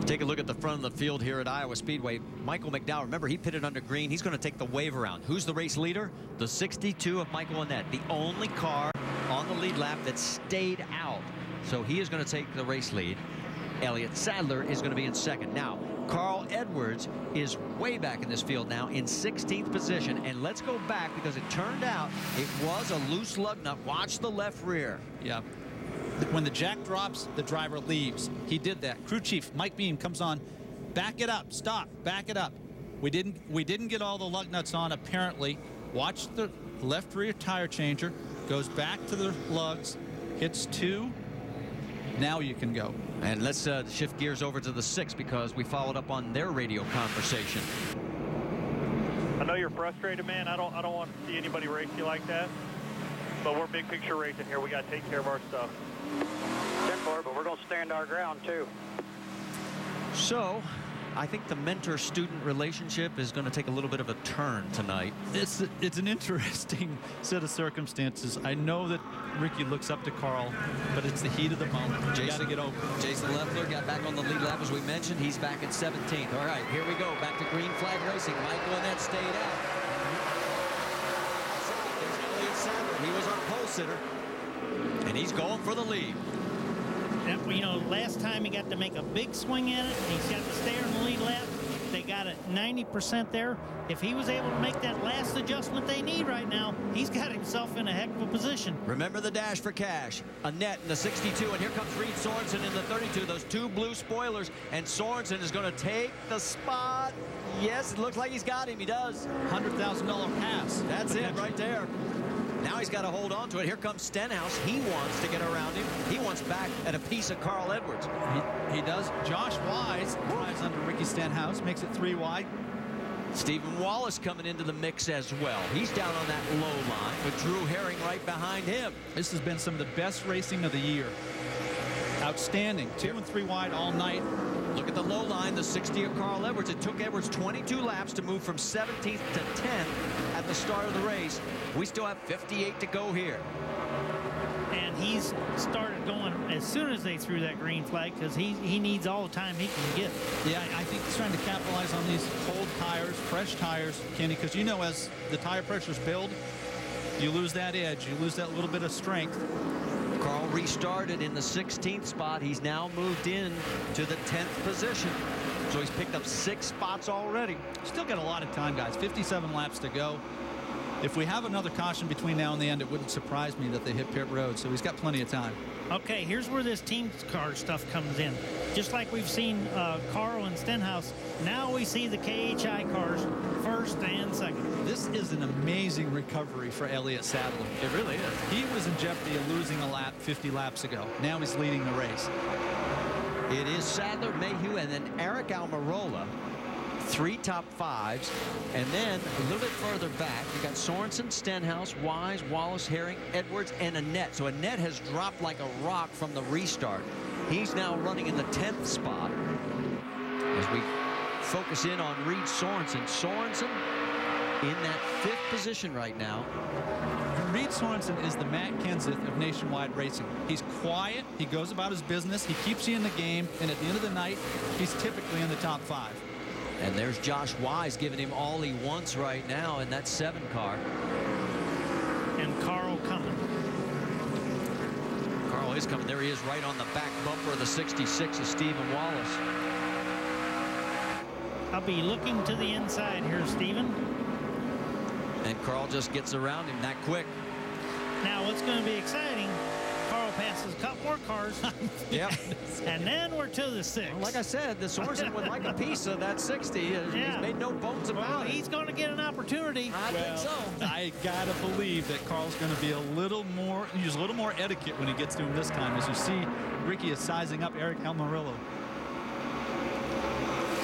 Take a look at the front of the field here at Iowa Speedway. Michael McDowell, remember, he pitted under green. He's going to take the wave around. Who's the race leader? The 62 of Michael Annett, the only car on the lead lap that stayed out. So he is going to take the race lead. Elliott Sadler is going to be in second. Now, Carl Edwards is way back in this field now in 16th position. And let's go back because it turned out it was a loose lug nut. Watch the left rear. Yeah. When the jack drops, the driver leaves. He did that. Crew chief Mike Beam comes on. Back it up. Stop. Back it up. We didn't get all the lug nuts on apparently. Watch the left rear tire changer. Goes back to the lugs. Hits 2. Now you can go. And let's shift gears over to the 6 because we followed up on their radio conversation. I know you're frustrated, man. I don't want to see anybody race you like that. But we're big picture racing here. We got to take care of our stuff. 10-4, but we're going to stand our ground too. So, I think the mentor-student relationship is going to take a little bit of a turn tonight. It's an interesting set of circumstances. I know that Ricky looks up to Carl, but it's the heat of the moment. You got to get over. Jason Leffler got back on the lead lap, as we mentioned. He's back at 17th. All right, here we go. Back to green flag racing. Michael Annett stayed out. There's Elliott Sadler. He was our pole sitter, and he's going for the lead. You know, last time he got to make a big swing at it, and he's got to stay on the lead lap. They got it 90% there. If he was able to make that last adjustment they need right now, he's got himself in a heck of a position. Remember the dash for cash. Annett in the 62, and here comes Reed Sorensen in the 32. Those two blue spoilers, and Sorensen is going to take the spot. Yes, it looks like he's got him. He does. $100,000 pass. That's it right there. Now he's got to hold on to it. Here comes Stenhouse. He wants to get around him. He wants back at a piece of Carl Edwards. He does. Josh Wise drives under Ricky Stenhouse, makes it 3 wide. Stephen Wallace coming into the mix as well. He's down on that low line with Drew Herring right behind him. This has been some of the best racing of the year. Outstanding. 2 and 3 wide all night. Look at the low line, the 60 of Carl Edwards. It took Edwards 22 laps to move from 17th to 10th at the start of the race. We still have 58 to go here. And he's started going as soon as they threw that green flag because he needs all the time he can get. Yeah, I think he's trying to capitalize on these cold tires, fresh tires, Kenny, because you know as the tire pressures build, you lose that edge, you lose that little bit of strength. Carl restarted in the 16th spot. He's now moved in to the 10th position. So he's picked up 6 spots already. Still got a lot of time, guys. 57 laps to go. If we have another caution between now and the end, it wouldn't surprise me that they hit pit road. So he's got plenty of time. Okay, here's where this team car stuff comes in. Just like we've seen Carl and Stenhouse, now we see the KHI cars first and second. This is an amazing recovery for Elliott Sadler. It really is. He was in jeopardy of losing a lap 50 laps ago. Now he's leading the race. It is Sadler, Mayhew, and then Eric Almirola. 3 top 5s, and then a little bit further back, you got Sorensen, Stenhouse, Wise, Wallace, Herring, Edwards, and Annett. So Annett has dropped like a rock from the restart. He's now running in the 10th spot. As we focus in on Reed Sorensen. Sorensen in that 5th position right now. Reed Sorensen is the Matt Kenseth of nationwide racing. He's quiet, he goes about his business, he keeps you in the game, and at the end of the night, he's typically in the top 5. And there's Josh Wise giving him all he wants right now in that 7 car. And Carl coming. Carl is coming. There he is right on the back bumper of the 66 of Stephen Wallace. I'll be looking to the inside here, Stephen. And Carl just gets around him that quick. Now what's going to be exciting, Carl passes a couple more cars. Yep. And then we're to the 6. Well, like I said, the Sorensen would like a piece of that 60. Yeah. He's made no bones about it. He's going to get an opportunity. I think so. I gotta believe that Carl's going to be use a little more etiquette when he gets to him this time. As you see, Ricky is sizing up Eric Almirola.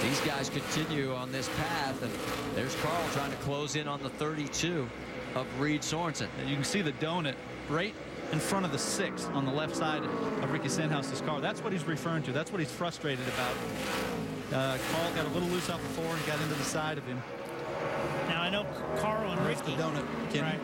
These guys continue on this path, and there's Carl trying to close in on the 32 of Reed Sorensen. And you can see the donut right in front of the 6 on the left side of Ricky Stenhouse's car. That's what he's referring to. That's what he's frustrated about. Carl got a little loose off the 4 and got into the side of him. Now I know Carl and Ricky. The donut, Kenny. Right.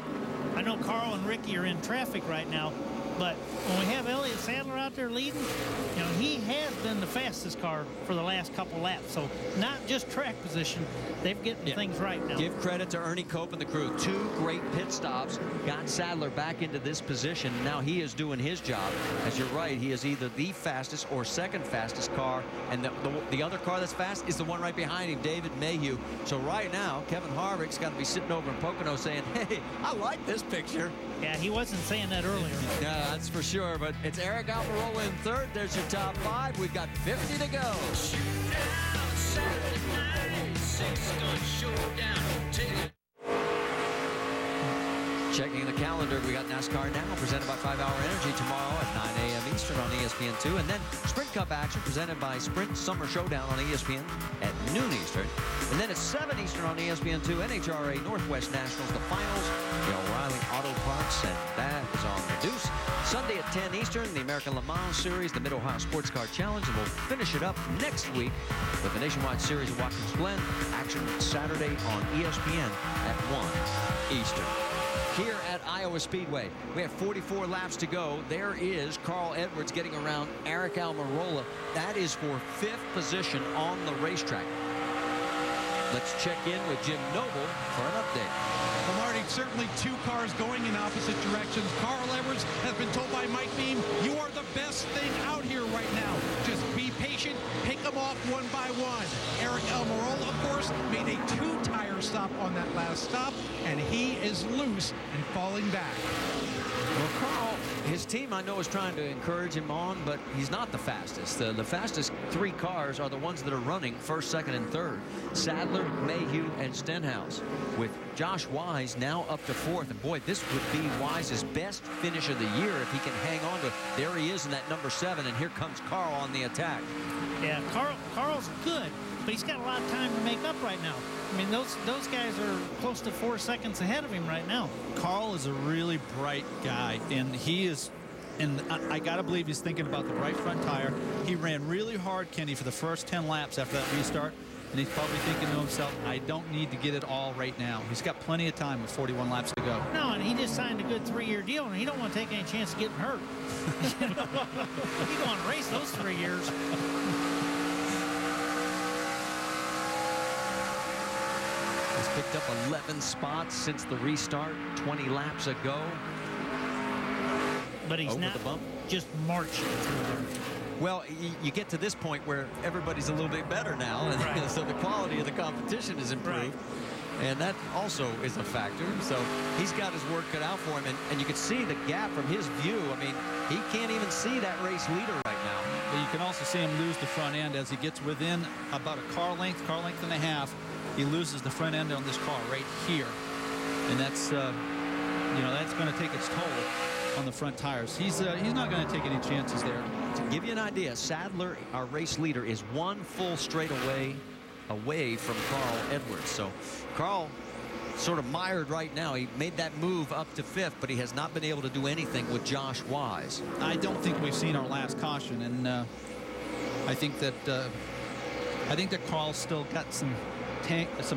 I know Carl and Ricky are in traffic right now. But when we have Elliott Sadler out there leading, you know, he has been the fastest car for the last couple laps. So not just track position, they've getting things right now. Give credit to Ernie Cope and the crew. 2 great pit stops got Sadler back into this position. Now he is doing his job. As you're right, he is either the fastest or second fastest car, and the other car that's fast is the one right behind him, David Mayhew. So right now, Kevin Harvick's got to be sitting over in Pocono saying, hey, I like this picture. Yeah, he wasn't saying that earlier. Yeah, that's for sure. But it's Eric Almirola in third. There's your top 5. We've got 50 to go. Showdown, Saturday night, 6-gun showdown. Take it. Checking the calendar, we got NASCAR Now, presented by 5 Hour Energy tomorrow at 9 a.m. Eastern on ESPN2. And then Sprint Cup action presented by Sprint Summer Showdown on ESPN at noon Eastern. And then at 7 Eastern on ESPN2, NHRA Northwest Nationals, the finals, the O'Reilly Auto Parts, and that is on the deuce. Sunday at 10 Eastern, the American Le Mans Series, the Mid-Ohio Sports Car Challenge, and we'll finish it up next week with the Nationwide Series of Watkins Glen. Action Saturday on ESPN at 1 Eastern. Here at Iowa Speedway, we have 44 laps to go. There is Carl Edwards getting around Eric Almirola. That is for 5th position on the racetrack. Let's check in with Jim Noble for an update. Well, Marty, certainly 2 cars going in opposite directions. Carl Edwards has been told by Mike Beam, you are the best thing out here right now. Just be patient, pick them off one by one. Eric Almirola, of course, made a 2-tire stop on that last stop, and he is loose and falling back. Well, Carl, his team, I know, is trying to encourage him on, but he's not the fastest. The fastest 3 cars are the ones that are running first, second, and third. Sadler, Mayhew, and Stenhouse, with Josh Wise now up to 4th. And boy, this would be Wise's best finish of the year if he can hang on to. There he is in that number 7, and here comes Carl on the attack. Yeah, Carl's good, but he's got a lot of time to make up right now. I mean, those guys are close to 4 seconds ahead of him right now. Carl is a really bright guy, and he is, and I got to believe he's thinking about the right front tire. He ran really hard, Kenny, for the first 10 laps after that restart, and he's probably thinking to himself, I don't need to get it all right now. He's got plenty of time with 41 laps to go. No, and he just signed a good 3-year deal, and he don't want to take any chance of getting hurt. You know, he don't want to race those 3 years. He's picked up 11 spots since the restart 20 laps ago. But he's Over not the bump. just marching through there. Well, you get to this point where everybody's a little bit better now, and Right. so the quality of the competition is improved. Right. And that also is a factor. So he's got his work cut out for him, and you can see the gap from his view. I mean, he can't even see that race leader right now. But you can also see him lose the front end as he gets within about a car length and a half. He loses the front end on this car right here, and that's you know, that's going to take its toll on the front tires. He's not going to take any chances there. To give you an idea, Sadler, our race leader, is 1 full straightaway away from Carl Edwards. So Carl sort of mired right now. He made that move up to 5th, but he has not been able to do anything with Josh Wise. I don't think we've seen our last caution, and I think that Carl's still got some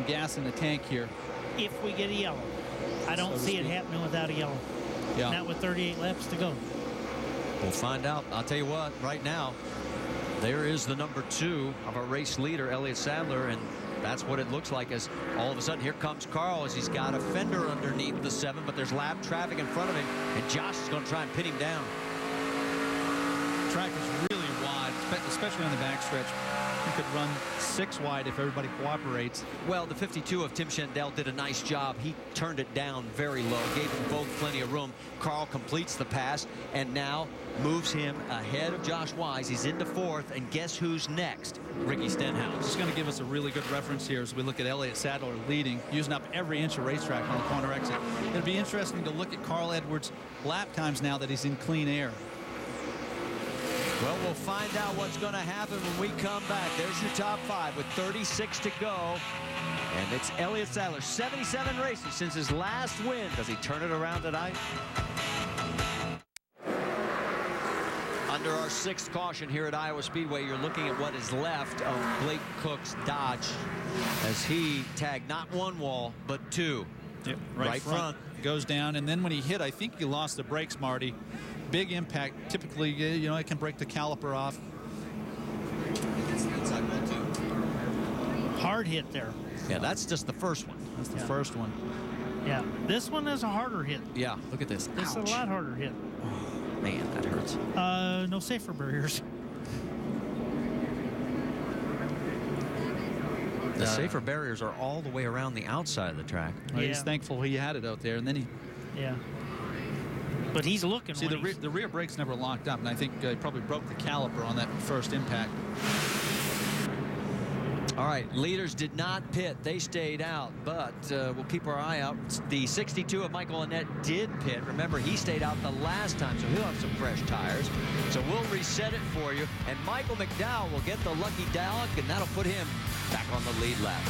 gas in the tank here. If we get a yellow. I don't So to see it speak. happening without a yellow. Yeah. Not with 38 laps to go. We'll find out. I'll tell you what, right now, there is the number 2 of our race leader, Elliott Sadler, and that's what it looks like as all of a sudden here comes Carl as he's got a fender underneath the 7, but there's lap traffic in front of him, and Josh is going to try and pin him down. The track is really wide, especially on the backstretch. You could run 6 wide if everybody cooperates. Well, the 52 of Tim Shendell did a nice job. He turned it down very low, gave them both plenty of room. Carl completes the pass and now moves him ahead of Josh Wise. He's into 4th, and guess who's next? Ricky Stenhouse. It's going to give us a really good reference here as we look at Elliott Sadler leading, using up every inch of racetrack on the corner exit. It'll be interesting to look at Carl Edwards' lap times now that he's in clean air. Well, we'll find out what's going to happen when we come back. There's your top 5 with 36 to go. And it's Elliott Sadler, 77 races since his last win. Does he turn it around tonight? Under our 6th caution here at Iowa Speedway, you're looking at what is left of Blake Cook's Dodge as he tagged not 1 wall, but 2. Yep, right front. Goes down, and then when he hit, I think he lost the brakes, Marty. big impact. Typically, you know, it can break the caliper off. Hard hit there. Yeah, that's just the first one. That's the first one. Yeah, this one is a harder hit. Yeah, look at this. This is a Ouch. lot harder hit. Man, that hurts. No safer barriers. The safer barriers are all the way around the outside of the track. Well, Yeah. He's thankful he had it out there, and then he. Yeah. But he's looking. See, when he's- the rear brakes never locked up, and I think he probably broke the caliper on that first impact. All right, leaders did not pit. They stayed out, but we'll keep our eye out. The 62 of Michael Annett did pit. Remember, he stayed out the last time, so he'll have some fresh tires. So we'll reset it for you, and Michael McDowell will get the lucky dog, and that'll put him back on the lead lap.